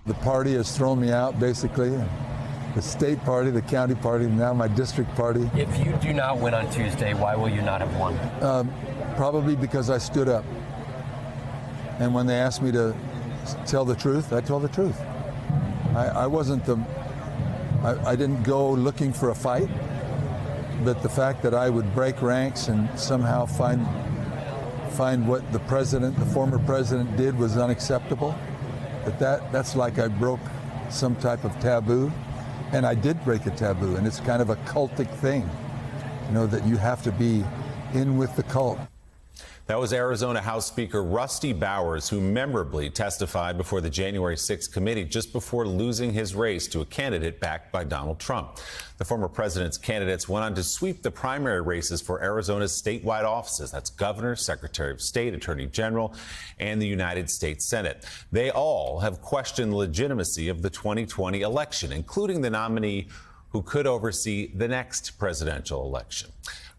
The party has thrown me out, basically. The state party, the county party, now my district party. If you do not win on Tuesday, why will you not have won? Probably because I stood up. And when they asked me to tell the truth, I told the truth. I didn't go looking for a fight, but the fact that I would break ranks and somehow find what the former president did was unacceptable, that's like I broke some type of taboo. And I did break a taboo, and it's kind of a cultic thing, that you have to be in with the cult. That was Arizona House Speaker Rusty Bowers, who memorably testified before the January 6th committee just before losing his race to a candidate backed by Donald Trump. The former president's candidates went on to sweep the primary races for Arizona's statewide offices. That's governor, secretary of state, attorney general, and the United States Senate. They all have questioned the legitimacy of the 2020 election, including the nominee who could oversee the next presidential election.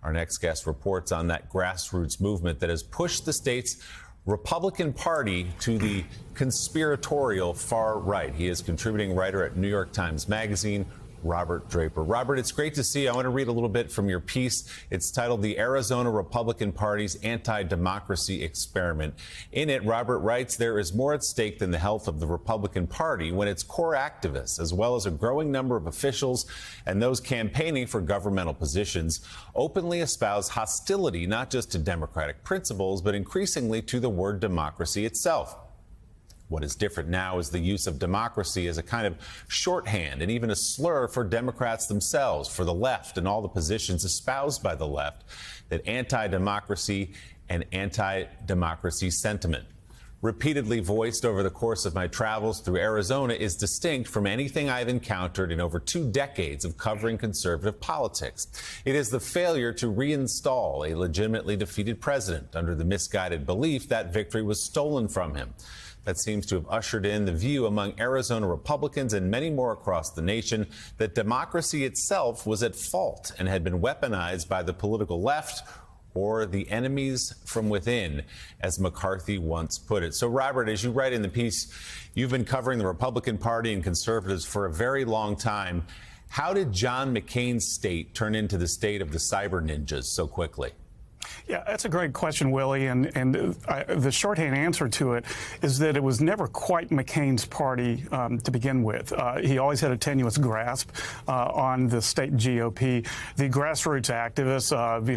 Our next guest reports on that grassroots movement that has pushed the state's Republican Party to the conspiratorial far right. He is contributing writer at New York Times Magazine, Robert Draper. Robert, it's great to see you. I want to read a little bit from your piece. It's titled "The Arizona Republican Party's Anti-Democracy Experiment." In it, Robert writes, there is more at stake than the health of the Republican Party when its core activists, as well as a growing number of officials and those campaigning for governmental positions, openly espouse hostility not just to democratic principles, but increasingly to the word democracy itself. What is different now is the use of democracy as a kind of shorthand and even a slur for Democrats themselves, for the left and all the positions espoused by the left, that anti-democracy and anti-democracy sentiment, repeatedly voiced over the course of my travels through Arizona, is distinct from anything I've encountered in over 2 decades of covering conservative politics. It is the failure to reinstall a legitimately defeated president under the misguided belief that victory was stolen from him. That seems to have ushered in the view among Arizona Republicans and many more across the nation that democracy itself was at fault and had been weaponized by the political left or the enemies from within, as McCarthy once put it. So, Robert, as you write in the piece, you've been covering the Republican Party and conservatives for a very long time. How did John McCain's state turn into the state of the cyber ninjas so quickly? Yeah, that's a great question, Willie, and the shorthand answer to it is that it was never quite McCain's party to begin with. He always had a tenuous grasp on the state GOP. The grassroots activists,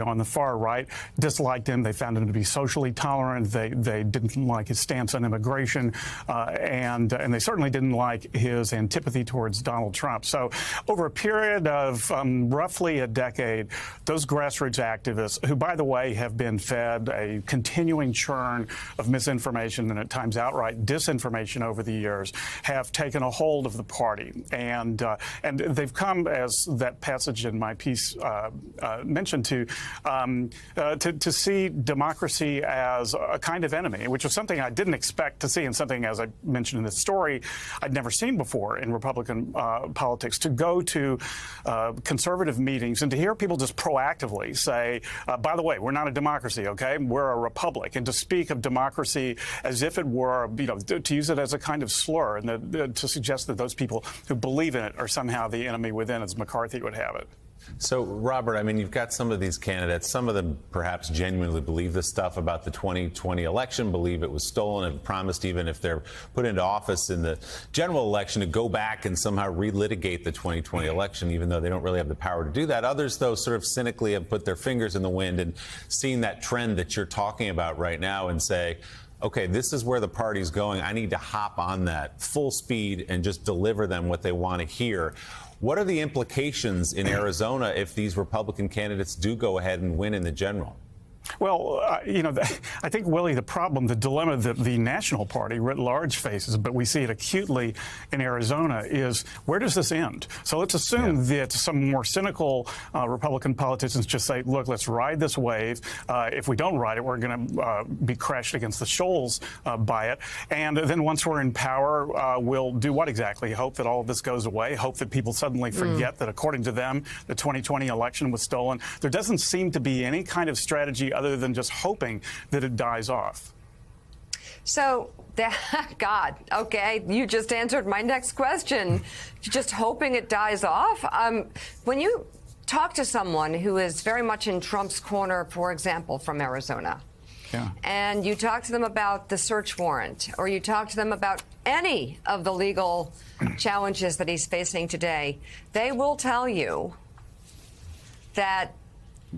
on the far right, disliked him. They found him to be socially tolerant. They didn't like his stance on immigration, and they certainly didn't like his antipathy towards Donald Trump. So, over a period of roughly a decade, those grassroots activists, who, by the way, have been fed a continuing churn of misinformation and at times outright disinformation over the years, have taken a hold of the party. And they've come, as that passage in my piece mentioned, to see democracy as a kind of enemy, which was something I didn't expect to see, and something, as I mentioned in this story, I'd never seen before in Republican politics, to go to conservative meetings and to hear people just proactively say, by the way, we're not a democracy, okay? We're a republic. And to speak of democracy as if it were, to use it as a kind of slur, and to suggest that those people who believe in it are somehow the enemy within, as McCarthy would have it. So, Robert, I mean, you've got some of these candidates, some of them perhaps genuinely believe this stuff about the 2020 election, believe it was stolen, and promised, even if they're put into office in the general election, to go back and somehow relitigate the 2020 election, even though they don't really have the power to do that. Others, though, sort of cynically have put their fingers in the wind and seen that trend that you're talking about right now and say, okay, this is where the party's going. I need to hop on that full speed and just deliver them what they want to hear. What are the implications in Arizona if these Republican candidates do go ahead and win in the general? Well, I think, Willie, the problem, the dilemma that the national party writ large faces, but we see it acutely in Arizona, is where does this end? So let's assume that some more cynical Republican politicians just say, look, let's ride this wave. If we don't ride it, we're going to be crashed against the shoals by it. And then once we're in power, we'll do what exactly? Hope that all of this goes away? Hope that people suddenly forget that, according to them, the 2020 election was stolen? There doesn't seem to be any kind of strategy other than just hoping that it dies off. So, God, okay, you just answered my next question. Just hoping it dies off. When you talk to someone who is very much in Trump's corner, for example, from Arizona, and you talk to them about the search warrant, or you talk to them about any of the legal challenges that he's facing today, they will tell you that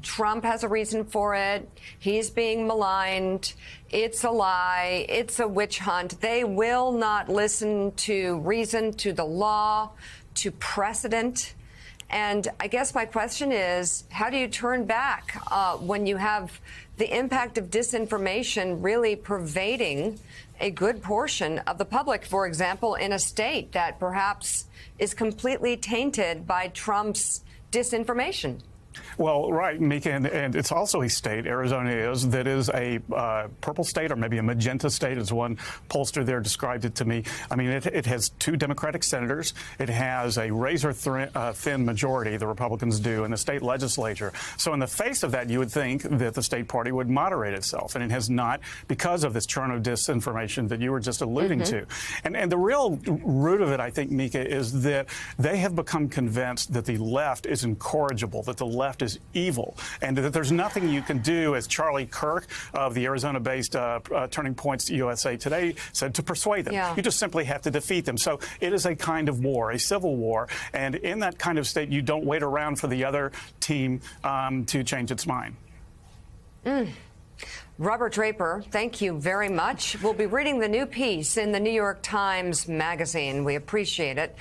Trump has a reason for it. He's being maligned. It's a lie. It's a witch hunt. They will not listen to reason, to the law, to precedent. And I guess my question is, how do you turn back when you have the impact of disinformation really pervading a good portion of the public, for example, in a state that perhaps is completely tainted by Trump's disinformation? Well, right, Mika, and it's also a state, Arizona is, that is a purple state, or maybe a magenta state, as one pollster there described it to me. I mean, it has 2 Democratic senators. It has a razor-thin majority, the Republicans do, in the state legislature. So in the face of that, you would think that the state party would moderate itself, and it has not, because of this churn of disinformation that you were just alluding to. And the real root of it, I think, Mika, is that they have become convinced that the left is incorrigible, that the left is evil, and that there's nothing you can do, as Charlie Kirk of the Arizona-based Turning Points USA Today said, to persuade them. You just simply have to defeat them. So it is a kind of war, a civil war, and in that kind of state, you don't wait around for the other team to change its mind. Robert Draper, thank you very much. We'll be reading the new piece in the New York Times Magazine. We appreciate it.